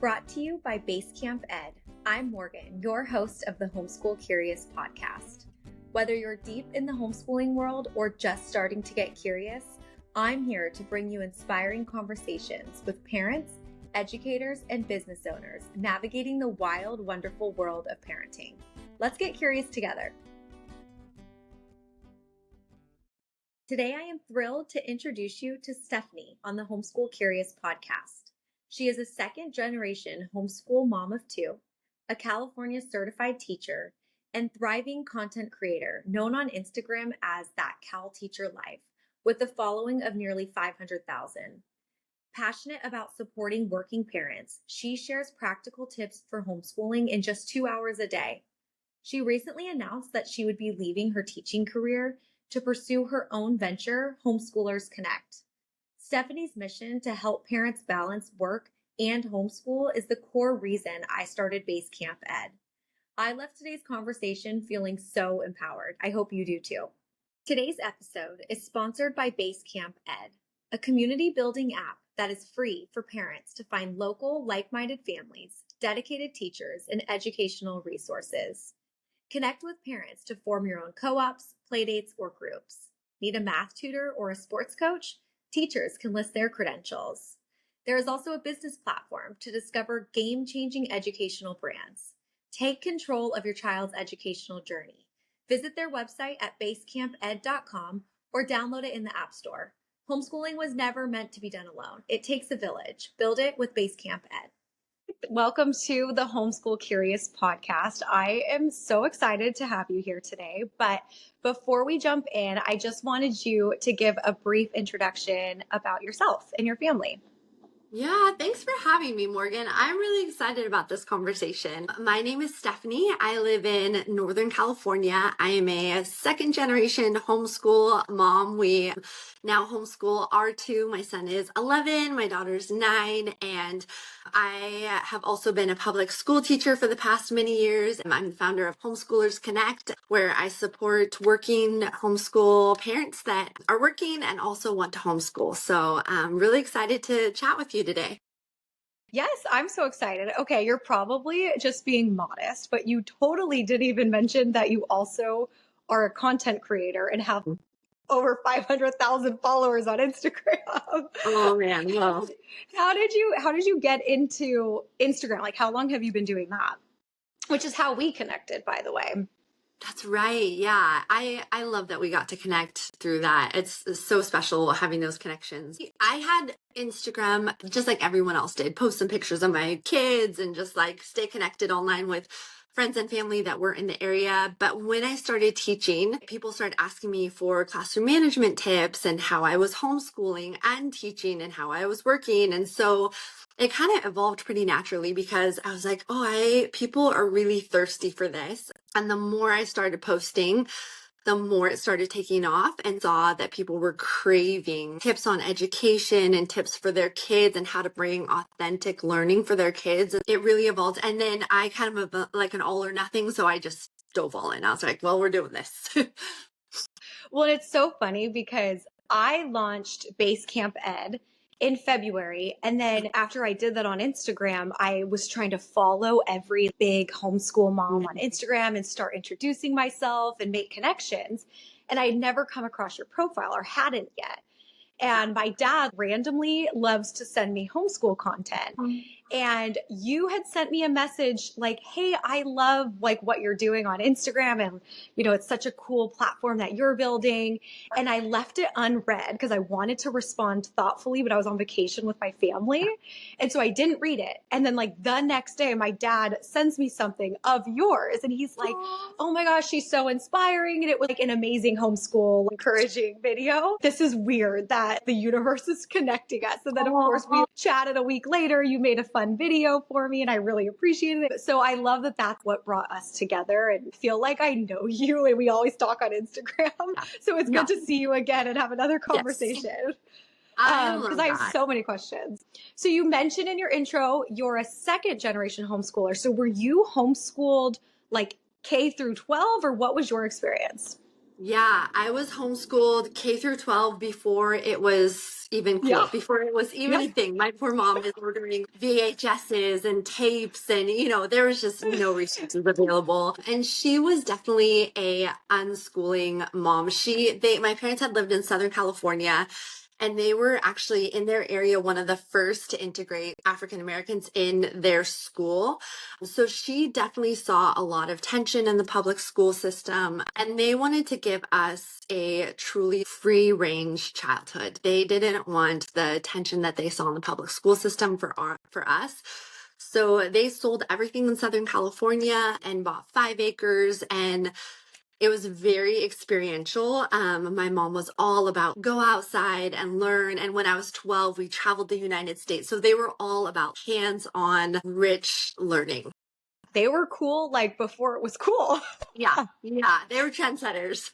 Brought to you by Basecamp Ed. I'm Morgan, your host of the Homeschool Curious podcast. Whether you're deep in the homeschooling world or just starting to get curious, I'm here to bring you inspiring conversations with parents, educators, and business owners navigating the wild, wonderful world of parenting. Let's get curious together. Today, I am thrilled to introduce you to Stephanie on the Homeschool Curious podcast. She is a second-generation homeschool mom of two, a California certified teacher, and thriving content creator known on Instagram as That Cal Teacher Life, with a following of nearly 500,000. Passionate about supporting working parents, she shares practical tips for homeschooling in just 2 hours a day. She recently announced that she would be leaving her teaching career to pursue her own venture, Homeschoolers Connect. Stephanie's mission to help parents balance work and homeschool is the core reason I started Basecamp Ed. I left today's conversation feeling so empowered. I hope you do too. Today's episode is sponsored by Basecamp Ed, a community building app that is free for parents to find local, like-minded families, dedicated teachers, and educational resources. Connect with parents to form your own co-ops, playdates, or groups. Need a math tutor or a sports coach? Teachers can list their credentials. There is also a business platform to discover game-changing educational brands. Take control of your child's educational journey. Visit their website at basecamped.com or download it in the App Store. Homeschooling was never meant to be done alone. It takes a village. Build it with Basecamp Ed. Welcome to the Homeschool Curious podcast. I am so excited to have you here today. But before we jump in, I just wanted you to give a brief introduction about yourself and your family. Yeah, thanks for having me, Morgan. I'm really excited about this conversation. My name is Stephanie. I live in Northern California. I am a second generation homeschool mom. We now homeschool our two. My son is 11, my daughter's 9, and I have also been a public school teacher for the past many years. I'm the founder of Homeschoolers Connect, where I support working homeschool parents that are working and also want to homeschool. So I'm really excited to chat with you today. Yes, I'm so excited. Okay, you're probably just being modest, but you totally didn't even mention that you also are a content creator and have over 500,000 followers on Instagram. Oh man, well. How did you get into Instagram? Like, how long have you been doing that? Which is how we connected, by the way. That's right. Yeah. I love that we got to connect through that. It's so special having those connections. I had Instagram just like everyone else did, post some pictures of my kids and just like stay connected online with friends and family that were in the area. But when I started teaching, people started asking me for classroom management tips and how I was homeschooling and teaching and how I was working. And so it kind of evolved pretty naturally because I was like, people are really thirsty for this. And the more I started posting, the more it started taking off, and saw that people were craving tips on education and tips for their kids and how to bring authentic learning for their kids. It really evolved. And then I kind of like an all or nothing. So I just dove all in. I was like, well, we're doing this. Well, it's so funny because I launched Basecamp Ed in February. And then after I did that on Instagram, I was trying to follow every big homeschool mom on Instagram and start introducing myself and make connections. And I'd never come across your profile or hadn't yet. And my dad randomly loves to send me homeschool content. And you had sent me a message like, hey, I love like what you're doing on Instagram. And, you know, it's such a cool platform that you're building. And I left it unread because I wanted to respond thoughtfully, but I was on vacation with my family. And so I didn't read it. And then like the next day, my dad sends me something of yours. And he's like, oh my gosh, she's so inspiring. And it was like an amazing homeschool encouraging video. This is weird that the universe is connecting us. And then of course we chatted a week later. You made a fun video for me and I really appreciated it. So I love that that's what brought us together and feel like I know you and we always talk on Instagram. So it's good to see you again and have another conversation. Because I have so many questions. So you mentioned in your intro, you're a second generation homeschooler. So were you homeschooled like K through 12 or what was your experience? Yeah, I was homeschooled K through 12 before it was even Yeah. cool, before it was even Yeah. a thing. My poor mom is ordering VHSs and tapes and there was just no resources available. And she was definitely a unschooling mom. My parents had lived in Southern California, and they were actually in their area one of the first to integrate African Americans in their school. So she definitely saw a lot of tension in the public school system, and they wanted to give us a truly free range childhood. They didn't want the tension that they saw in the public school system for us. So they sold everything in Southern California and bought 5 acres, and it was very experiential. My mom was all about go outside and learn. And when I was 12, we traveled the United States. So they were all about hands-on, rich learning. They were cool like before it was cool. Yeah, yeah, they were trendsetters.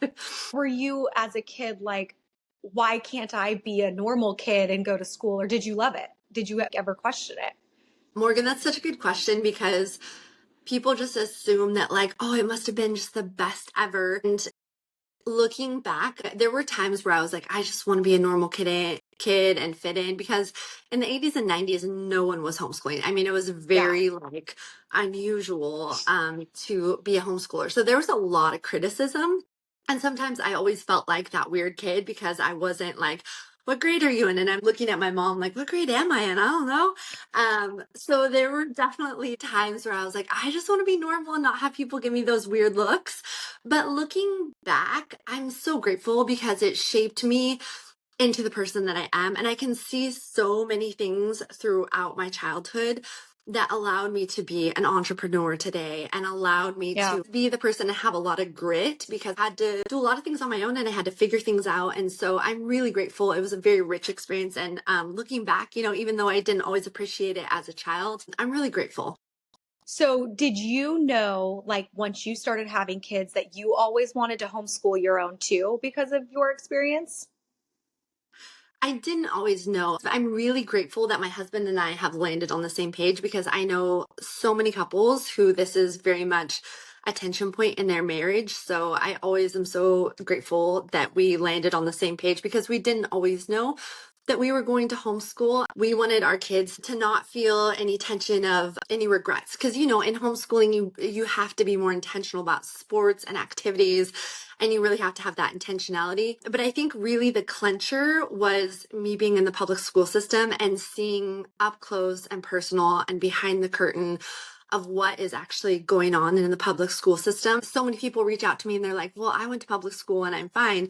Were you as a kid like, why can't I be a normal kid and go to school? Or did you love it? Did you ever question it? Morgan, that's such a good question because people just assume that, like, oh, it must have been just the best ever. And looking back, there were times where I was like, I just want to be a normal kid and fit in, because in the 80s and 90s, no one was homeschooling. I mean, it was Yeah. very like unusual to be a homeschooler. So there was a lot of criticism. And sometimes I always felt like that weird kid because I wasn't like, what grade are you in? And I'm looking at my mom like, what grade am I in? I don't know. So there were definitely times where I was like, I just want to be normal and not have people give me those weird looks. But looking back, I'm so grateful because it shaped me into the person that I am. And I can see so many things throughout my childhood that allowed me to be an entrepreneur today and allowed me Yeah. to be the person and have a lot of grit, because I had to do a lot of things on my own and I had to figure things out. And so I'm really grateful. It was a very rich experience. And looking back, even though I didn't always appreciate it as a child, I'm really grateful. So did you know, like once you started having kids, that you always wanted to homeschool your own too because of your experience? I didn't always know. I'm really grateful that my husband and I have landed on the same page, because I know so many couples who this is very much a tension point in their marriage. So I always am so grateful that we landed on the same page, because we didn't always know that we were going to homeschool. We wanted our kids to not feel any tension of any regrets, because in homeschooling you have to be more intentional about sports and activities, and you really have to have that intentionality. But I think really the clincher was me being in the public school system and seeing up close and personal and behind the curtain of what is actually going on in the public school system. So many people reach out to me and they're like, well, I went to public school and I'm fine.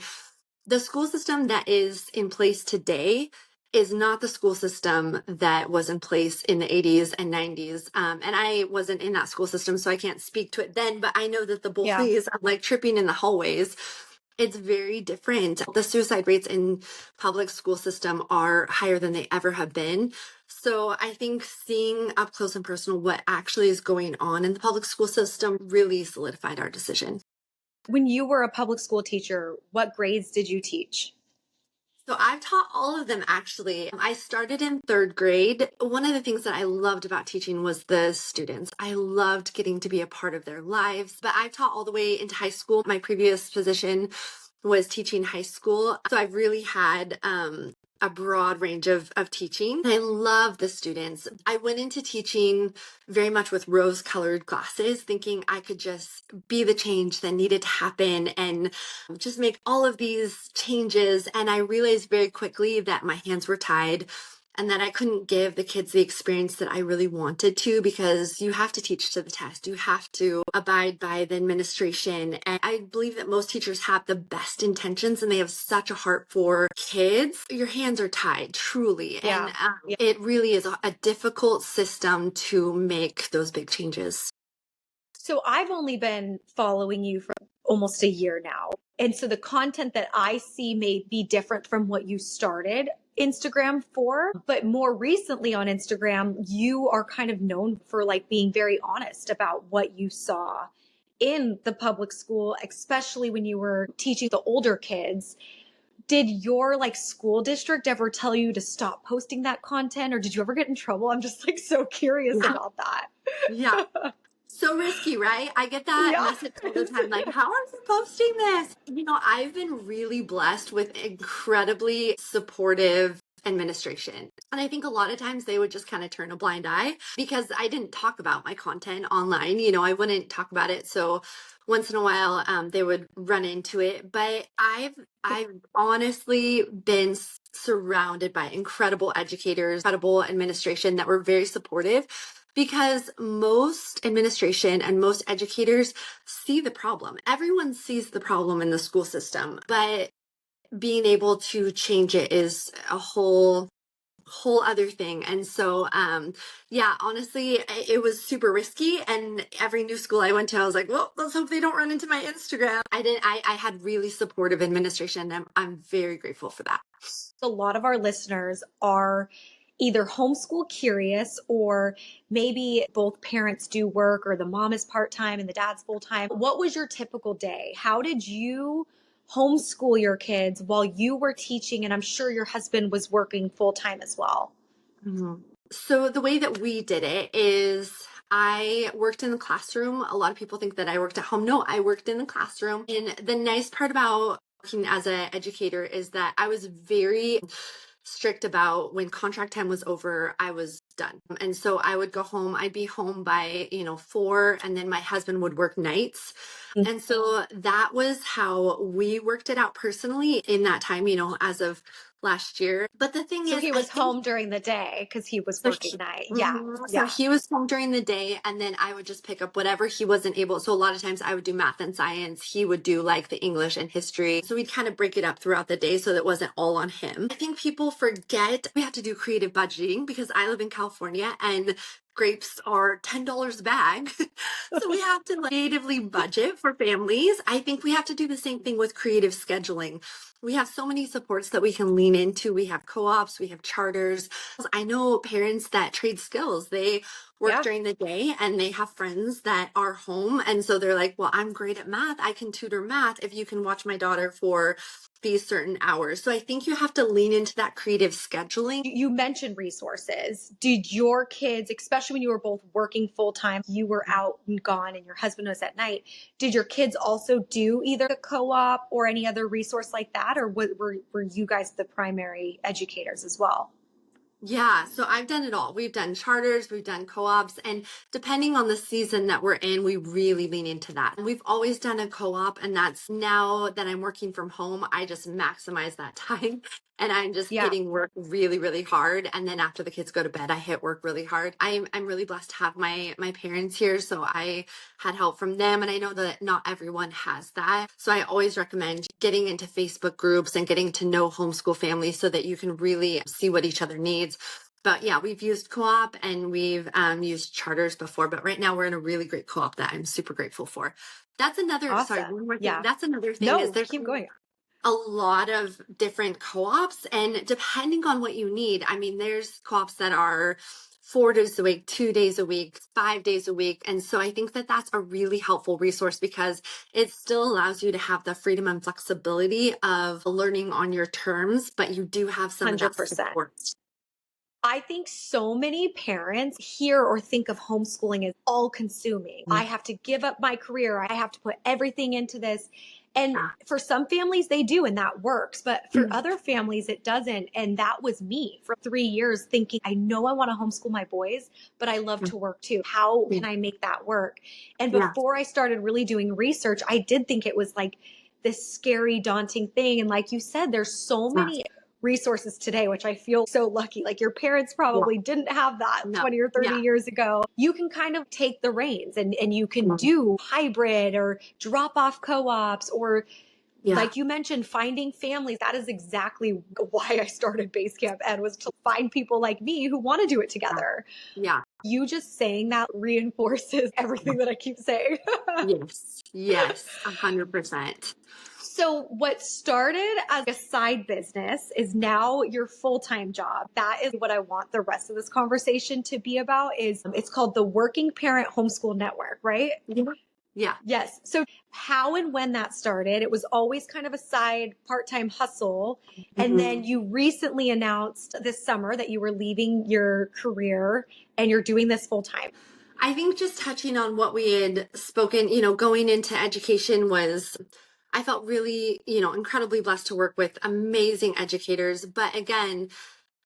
The school system that is in place today is not the school system that was in place in the 80s and 90s. And I wasn't in that school system, so I can't speak to it then, but I know that the Yeah. bullies are like tripping in the hallways. It's very different. The suicide rates in public school system are higher than they ever have been. So I think seeing up close and personal what actually is going on in the public school system really solidified our decision. When you were a public school teacher, what grades did you teach? So I've taught all of them, actually. I started in 3rd grade. One of the things that I loved about teaching was the students. I loved getting to be a part of their lives, but I've taught all the way into high school. My previous position was teaching high school. So I've really had a broad range of teaching. I love the students. I went into teaching very much with rose-colored glasses, thinking I could just be the change that needed to happen and just make all of these changes. And I realized very quickly that my hands were tied and that I couldn't give the kids the experience that I really wanted to, because you have to teach to the test. You have to abide by the administration. And I believe that most teachers have the best intentions and they have such a heart for kids. Your hands are tied, truly. Yeah. And Yeah. it really is a difficult system to make those big changes. So I've only been following you for almost a year now. And so the content that I see may be different from what you started Instagram for, but more recently on Instagram, you are kind of known for like being very honest about what you saw in the public school, especially when you were teaching the older kids. Did your like school district ever tell you to stop posting that content, or did you ever get in trouble? I'm just like so curious Yeah. about that. Yeah. So risky, right? I get that Yeah. message all the time. Like, how are you posting this? I've been really blessed with incredibly supportive administration. And I think a lot of times they would just kind of turn a blind eye because I didn't talk about my content online. I wouldn't talk about it. So once in a while, they would run into it. But I've honestly been surrounded by incredible educators, incredible administration that were very supportive because most administration and most educators see the problem. Everyone sees the problem in the school system, but being able to change it is a whole other thing. And so yeah, honestly, it was super risky, and every new school I went to I was like, well, let's hope they don't run into my Instagram. I had really supportive administration, and I'm very grateful for that. A lot of our listeners are either homeschool curious, or maybe both parents do work, or the mom is part-time and the dad's full-time. What was your typical day? How did you homeschool your kids while you were teaching? And I'm sure your husband was working full-time as well. Mhm. So the way that we did it is I worked in the classroom. A lot of people think that I worked at home. No, I worked in the classroom. And the nice part about working as an educator is that I was very strict about when contract time was over, I was done. And so I would go home. I'd be home by, 4, and then my husband would work nights. And so that was how we worked it out personally in that time, as of last year. But the thing So is, he I was think home during the day because he was so working night. Yeah. so Yeah. he was home during the day, and then I would just pick up whatever he wasn't able. So a lot of times I would do math and science. He would do like the English and history. So we'd kind of break it up throughout the day so that it wasn't all on him. I think people forget we have to do creative budgeting because I live in California and grapes are $10 a bag. So we have to creatively budget for families. I think we have to do the same thing with creative scheduling. We have so many supports that we can lean into. We have co-ops, we have charters. I know parents that trade skills. They work Yeah. during the day and they have friends that are home. And so they're like, well, I'm great at math. I can tutor math if you can watch my daughter for these certain hours. So I think you have to lean into that creative scheduling. You mentioned resources. Did your kids, especially when you were both working full time, you were out and gone and your husband was at night, did your kids also do either a co-op or any other resource like that? Or were you guys the primary educators as well? Yeah, so I've done it all. We've done charters, we've done co-ops, and depending on the season that we're in, we really lean into that. We've always done a co-op, and that's now that I'm working from home, I just maximize that time. And I'm just Yeah. hitting work really, really hard. And then after the kids go to bed, I hit work really hard. I'm really blessed to have my parents here. So I had help from them. And I know that not everyone has that. So I always recommend getting into Facebook groups and getting to know homeschool families so that you can really see what each other needs. But yeah, we've used co-op and we've used charters before, but right now we're in a really great co-op that I'm super grateful for. That's another, sorry, Awesome. one more thing. Yeah. That's another thing is No, there's keep going. a lot of different co-ops, and depending on what you need, I mean, there's co-ops that are 4 days a week, 2 days a week, 5 days a week. And so I think that that's a really helpful resource because it still allows you to have the freedom and flexibility of learning on your terms, but you do have some of that 100%. support. I think so many parents hear or think of homeschooling as all consuming. I have to give up my career. I have to put everything into this. And Yeah. for some families, they do, and that works. But for other families, it doesn't. And that was me for 3 years thinking, I know I want to homeschool my boys, but I love to work too. How can I make that work? And Yeah. before I started really doing research, I did think it was like this scary, daunting thing. And like you said, there's so Yeah. many resources today, which I feel so lucky. Like your parents Yeah. probably didn't have that No. 20 or 30 Yeah. years ago. You can kind of take the reins and you can Yeah. do hybrid or drop off co-ops or Yeah. like you mentioned, finding families. That is exactly why I started Basecamp Ed, was to find people like me who want to do it together. Yeah. You just saying that reinforces everything that I keep saying. Yes. Yes. 100%. So what started as a side business is now your full-time job. That is what I want the rest of this conversation to be about. Is it's called the Working Parent Homeschool Network, right? Yeah. Yeah. Yes. So how and when that started, it was always kind of a side part-time hustle. And then you recently announced this summer that you were leaving your career and you're doing this full-time. I think just touching on what we had spoken, going into education was, I felt really, incredibly blessed to work with amazing educators. But again,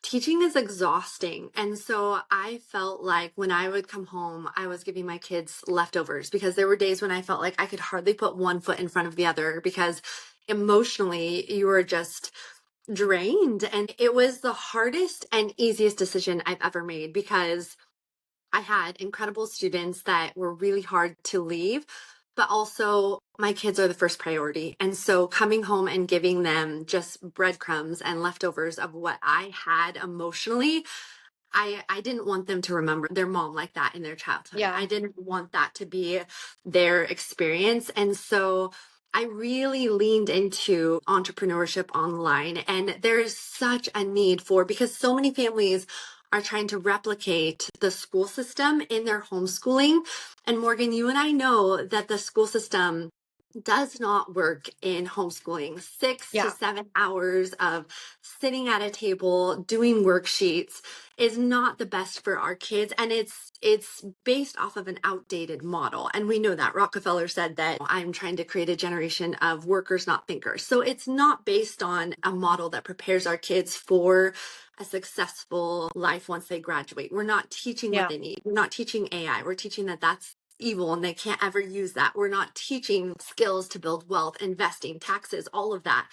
teaching is exhausting. And so I felt like when I would come home, I was giving my kids leftovers because there were days when I felt like I could hardly put one foot in front of the other because emotionally you were just drained. And it was the hardest and easiest decision I've ever made because I had incredible students that were really hard to leave, but also my kids are the first priority. And so coming home and giving them just breadcrumbs and leftovers of what I had emotionally, I didn't want them to remember their mom like that in their childhood. Yeah. I didn't want that to be their experience. And so I really leaned into entrepreneurship online. And there's such a need for, because so many families are trying to replicate the school system in their homeschooling. And Morgan, you and I know that the school system does not work in homeschooling. 6 to 7 hours of sitting at a table doing worksheets is not the best for our kids, and it's based off of an outdated model, and we know that Rockefeller said that I'm trying to create a generation of workers, not thinkers. So it's not based on a model that prepares our kids for a successful life once they graduate. We're not teaching what Yeah. they need. We're not teaching AI. We're teaching that that's evil and they can't ever use that. We're not teaching skills to build wealth, investing, taxes, all of that.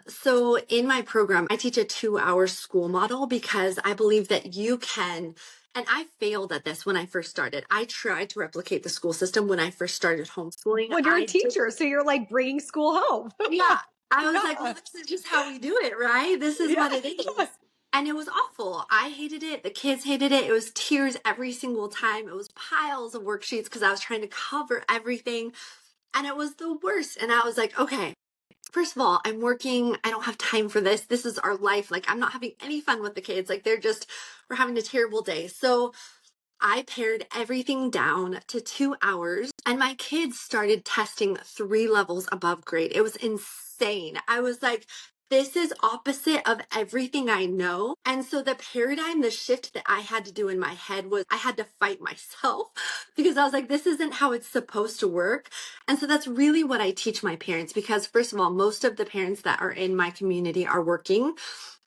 So in my program, I teach a 2-hour school model because I believe that you can, and I failed at this when I first started. I tried to replicate the school system when I first started homeschooling. Well, you're a teacher, so you're like bringing school home. Yeah, I was like, well, Yeah. this is just how we do it, right? This is Yeah. what it is. And it was awful. I hated it. The kids hated it. It was tears every single time. It was piles of worksheets because I was trying to cover everything. And it was the worst. And I was like, okay, first of all, I'm working. I don't have time for this. This is our life. Like, I'm not having any fun with the kids. Like, we're having a terrible day. So I pared everything down to 2 hours, and my kids started testing 3 levels above grade. It was insane. I was like, this is opposite of everything I know. And so the paradigm, the shift that I had to do in my head was I had to fight myself because I was like, this isn't how it's supposed to work. And so that's really what I teach my parents because, first of all, most of the parents that are in my community are working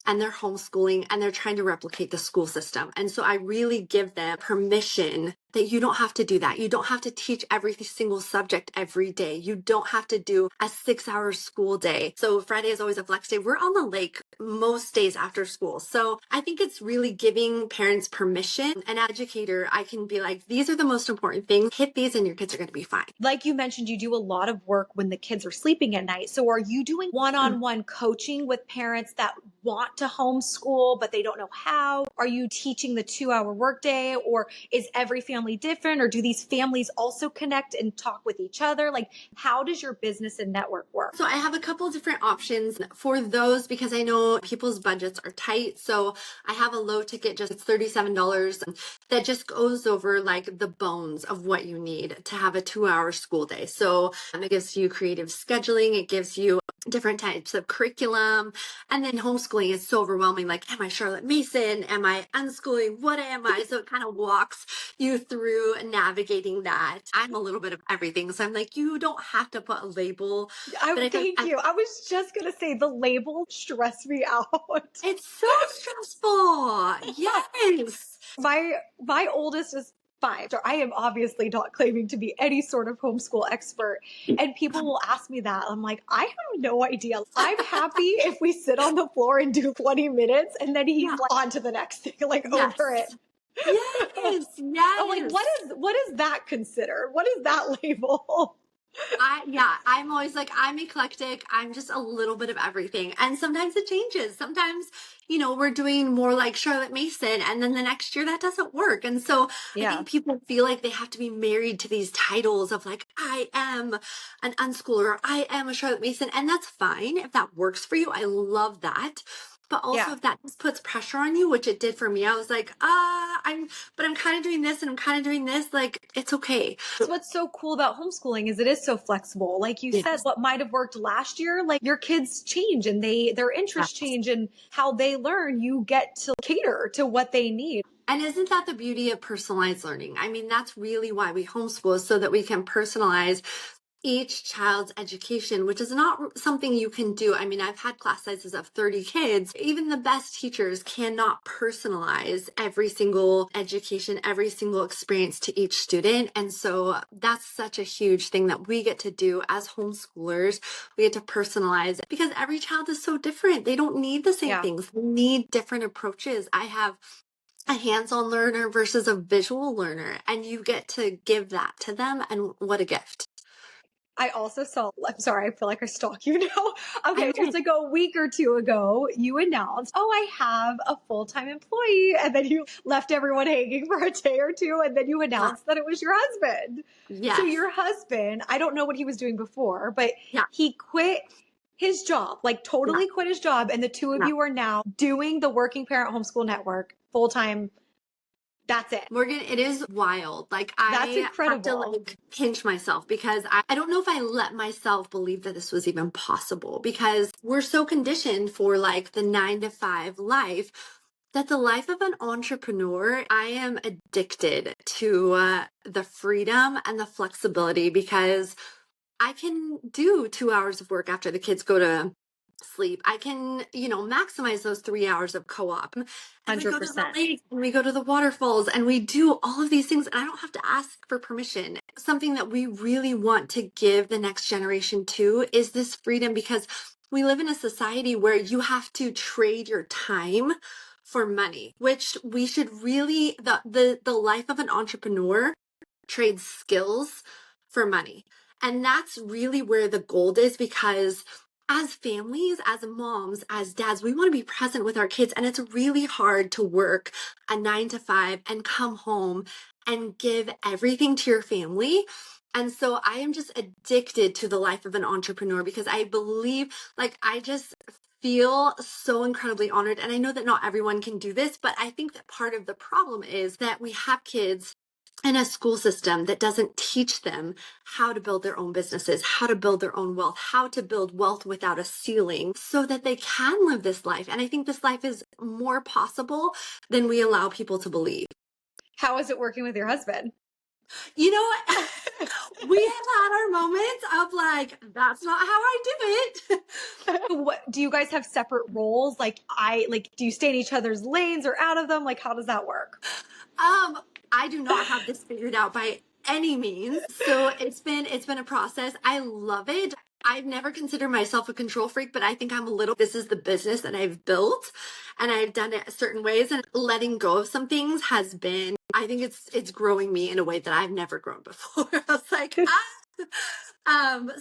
and they're homeschooling and they're trying to replicate the school system. And so I really give them permission that you don't have to do that. You don't have to teach every single subject every day. You don't have to do a 6-hour school day. So Friday is always a flex day. We're on the lake most days after school. So I think it's really giving parents permission. An educator, I can be like, these are the most important things. Hit these and your kids are going to be fine. Like you mentioned, you do a lot of work when the kids are sleeping at night. So are you doing one-on-one coaching with parents that want to homeschool, but they don't know how? Are you teaching the 2-hour workday, or is every family different? Or do these families also connect and talk with each other? Like, how does your business and network work? So I have a couple different options for those because I know people's budgets are tight. So I have a low ticket, just it's $37 that just goes over like the bones of what you need to have a 2-hour school day. So it gives you creative scheduling. It gives you different types of curriculum. And then homeschooling is so overwhelming. Like, am I Charlotte Mason? Am I unschooling? What am I? So it kind of walks you through navigating that. I'm a little bit of everything. So I'm like, you don't have to put a label. Thank you. I was just going to say the label stressed me out. It's so stressful. Yes. My oldest is 5. So I am obviously not claiming to be any sort of homeschool expert. And people will ask me that. I'm like, I have no idea. I'm happy if we sit on the floor and do 20 minutes and then he's Yeah. like on to the next thing, like Yes. over it. Yes. I'm like, Yes. what is that considered? What is that label? I'm always like, I'm eclectic. I'm just a little bit of everything. And sometimes it changes. Sometimes, we're doing more like Charlotte Mason, and then the next year that doesn't work. And so I think people feel like they have to be married to these titles of like, I am an unschooler, or I am a Charlotte Mason. And that's fine if that works for you. I love that. But also if that just puts pressure on you, which it did for me, I was like, I I'm kind of doing this and I'm kind of doing this. Like, it's okay. What's so cool about homeschooling is it is so flexible. Like you said, Yes. what might have worked last year, like your kids change and their interests Yes. change and how they learn, you get to cater to what they need. And isn't that the beauty of personalized learning? I mean, that's really why we homeschool, is so that we can personalize each child's education, which is not something you can do. I mean, I've had class sizes of 30 kids. Even the best teachers cannot personalize every single education, every single experience to each student. And so that's such a huge thing that we get to do as homeschoolers. We get to personalize because every child is so different. They don't need the same things. They need different approaches. I have a hands-on learner versus a visual learner, and you get to give that to them. And what a gift. I also saw, I'm sorry, I feel like I stalk you now. Okay, Okay. it's like a week or two ago, you announced, oh, I have a full-time employee. And then you left everyone hanging for a day or two. And then you Yeah. announced that it was your husband. So Yes. your husband, I don't know what he was doing before, but Yeah. he quit his job, like Yeah. totally quit his job. And the two of Yeah. you are now doing the Working Parent Homeschool Network full-time. That's it. Morgan, it is wild. Like, That's I have to incredible. like pinch myself because I don't know if I let myself believe that this was even possible, because we're so conditioned for like the 9 to 5 life that the life of an entrepreneur, I am addicted to the freedom and the flexibility, because I can do 2 hours of work after the kids go to sleep. I can, maximize those 3 hours of co-op. And we go to the 100%. lake and we go to the waterfalls and we do all of these things. And I don't have to ask for permission. Something that we really want to give the next generation too is this freedom, because we live in a society where you have to trade your time for money, which we should really, the life of an entrepreneur trades skills for money. And that's really where the gold is, because as families, as moms, as dads, we want to be present with our kids. And it's really hard to work a 9 to 5 and come home and give everything to your family. And so I am just addicted to the life of an entrepreneur, because I believe, like, I just feel so incredibly honored. And I know that not everyone can do this, but I think that part of the problem is that we have kids in a school system that doesn't teach them how to build their own businesses, how to build their own wealth, how to build wealth without a ceiling, so that they can live this life. And I think this life is more possible than we allow people to believe. How is it working with your husband? You know what? We have had our moments of like, that's not how I do it. What do you guys have separate roles? Do you stay in each other's lanes or out of them? Like, how does that work? I do not have this figured out by any means. So it's been a process. I love it. I've never considered myself a control freak, but I think I'm a little. This is the business that I've built, and I've done it certain ways, and letting go of some things has been, I think it's growing me in a way that I've never grown before. I was like,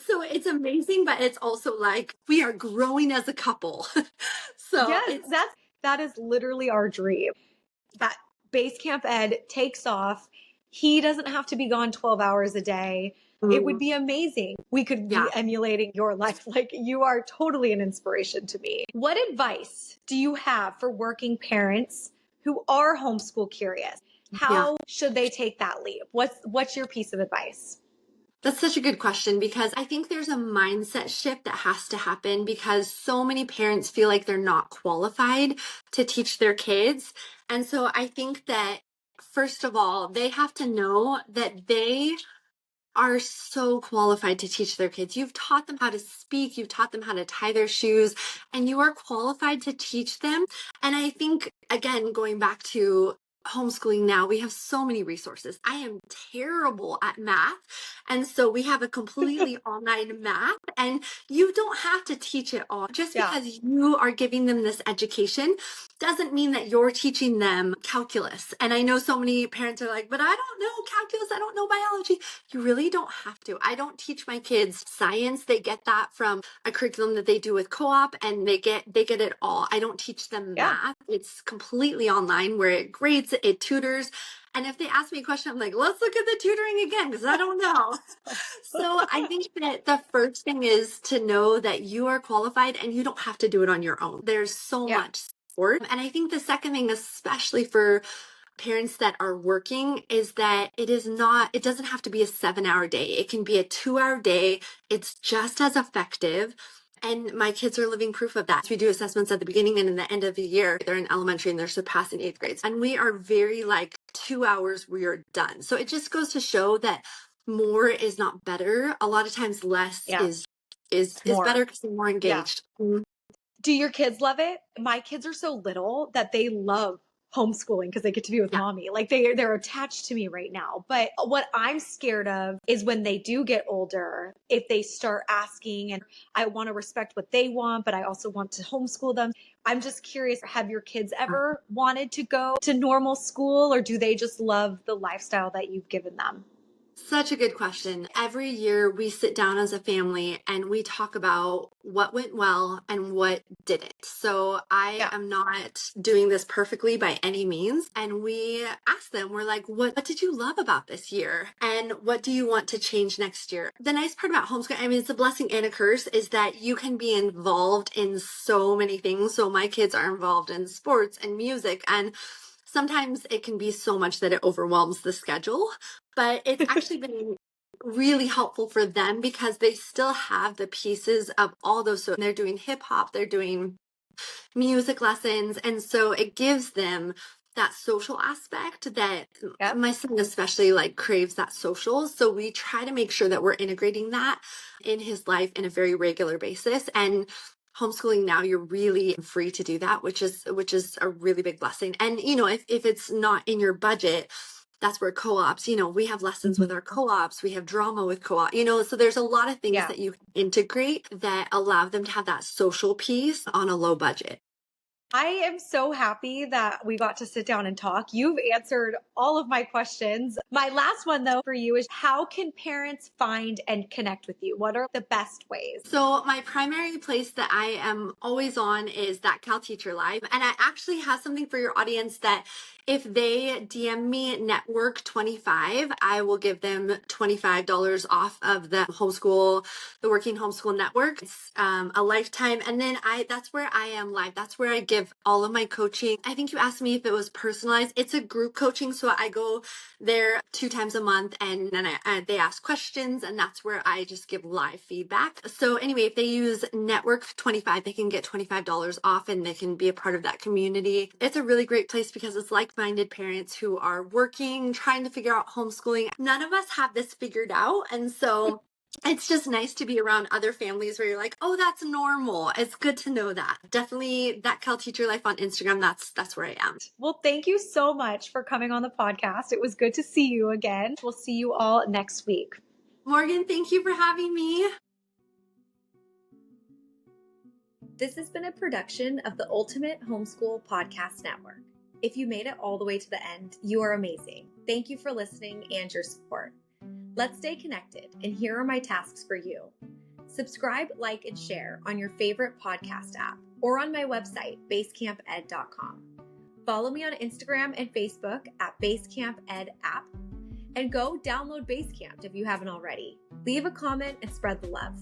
so it's amazing, but it's also like we are growing as a couple. So Yes, it's, that is literally our dream. That base camp ed takes off. He doesn't have to be gone 12 hours a day. It would be amazing. We could be yeah. emulating your life. Like, you are totally an inspiration to me. What advice do you have for working parents who are homeschool curious? Yeah. How should they take that leap? What's your piece of advice? That's such a good question, because I think there's a mindset shift that has to happen, because so many parents feel like they're not qualified to teach their kids. And so I think that, first of all, they have to know that they are so qualified to teach their kids. You've taught them how to speak, you've taught them how to tie their shoes, and you are qualified to teach them. And I think, again, going back to homeschooling now, we have so many resources. I am terrible at math. And so we have a completely online math, and you don't have to teach it all. Just Yeah. because you are giving them this education doesn't mean that you're teaching them calculus. And I know so many parents are like, but I don't know calculus, I don't know biology. You really don't have to. I don't teach my kids science. They get that from a curriculum that they do with co-op, and they get it all. I don't teach them Yeah. math. It's completely online, where it grades, it tutors. And if they ask me a question, I'm like, let's look at the tutoring again, because I don't know. So I think that the first thing is to know that you are qualified and you don't have to do it on your own. There's so Yeah. much support. And I think the second thing, especially for parents that are working is that it doesn't have to be a 7-hour day. It can be a 2-hour day. It's just as effective. And my kids are living proof of that. We do assessments at the beginning and in the end of the year. They're in elementary and they're surpassing 8th grades. And we are very like 2 hours, we are done. So it just goes to show that more is not better. A lot of times less is better because they're more engaged. Do your kids love it? My kids are so little that they love homeschooling because they get to be with mommy. Like they're attached to me right now. But what I'm scared of is when they do get older, if they start asking, and I want to respect what they want, but I also want to homeschool them. I'm just curious, have your kids ever wanted to go to normal school, or do they just love the lifestyle that you've given them? Such a good question. Every year we sit down as a family and we talk about what went well and what didn't. So I am not doing this perfectly by any means. And we ask them, we're like, what did you love about this year? And what do you want to change next year? The nice part about homeschooling, I mean, it's a blessing and a curse, is that you can be involved in so many things. So my kids are involved in sports and music, and sometimes it can be so much that it overwhelms the schedule, but it's actually been really helpful for them because they still have the pieces of all those. So they're doing hip hop, they're doing music lessons. And so it gives them that social aspect that my son especially like craves that social. So we try to make sure that we're integrating that in his life in a very regular basis. And homeschooling now, you're really free to do that, which is a really big blessing. And you know, if it's not in your budget, that's where co-ops, you know, we have lessons with our co-ops, we have drama with co-op, you know, so there's a lot of things that you can integrate that allow them to have that social piece on a low budget. I am so happy that we got to sit down and talk. You've answered all of my questions. My last one, though, for you is, how can parents find and connect with you? What are the best ways? So my primary place that I am always on is that Cal Teacher Live. And I actually have something for your audience that if they DM me Network 25, I will give them $25 off of the Working Homeschool Network. It's a lifetime. And then that's where I am live. That's where I give all of my coaching. I think you asked me if it was personalized. It's a group coaching. So I go there 2 times a month and then they ask questions, and that's where I just give live feedback. So anyway, if they use Network 25, they can get $25 off and they can be a part of that community. It's a really great place because it's like-minded parents who are working, trying to figure out homeschooling. None of us have this figured out. And so it's just nice to be around other families where you're like, oh, that's normal. It's good to know that. Definitely that Cal Teacher Life on Instagram. That's where I am. Well, thank you so much for coming on the podcast. It was good to see you again. We'll see you all next week. Morgan, thank you for having me. This has been a production of the Ultimate Homeschool Podcast Network. If you made it all the way to the end, you are amazing. Thank you for listening and your support. Let's stay connected, and here are my tasks for you. Subscribe, like, and share on your favorite podcast app or on my website, basecamped.com. Follow me on Instagram and Facebook at BasecampEdApp, and go download Basecamp if you haven't already. Leave a comment and spread the love.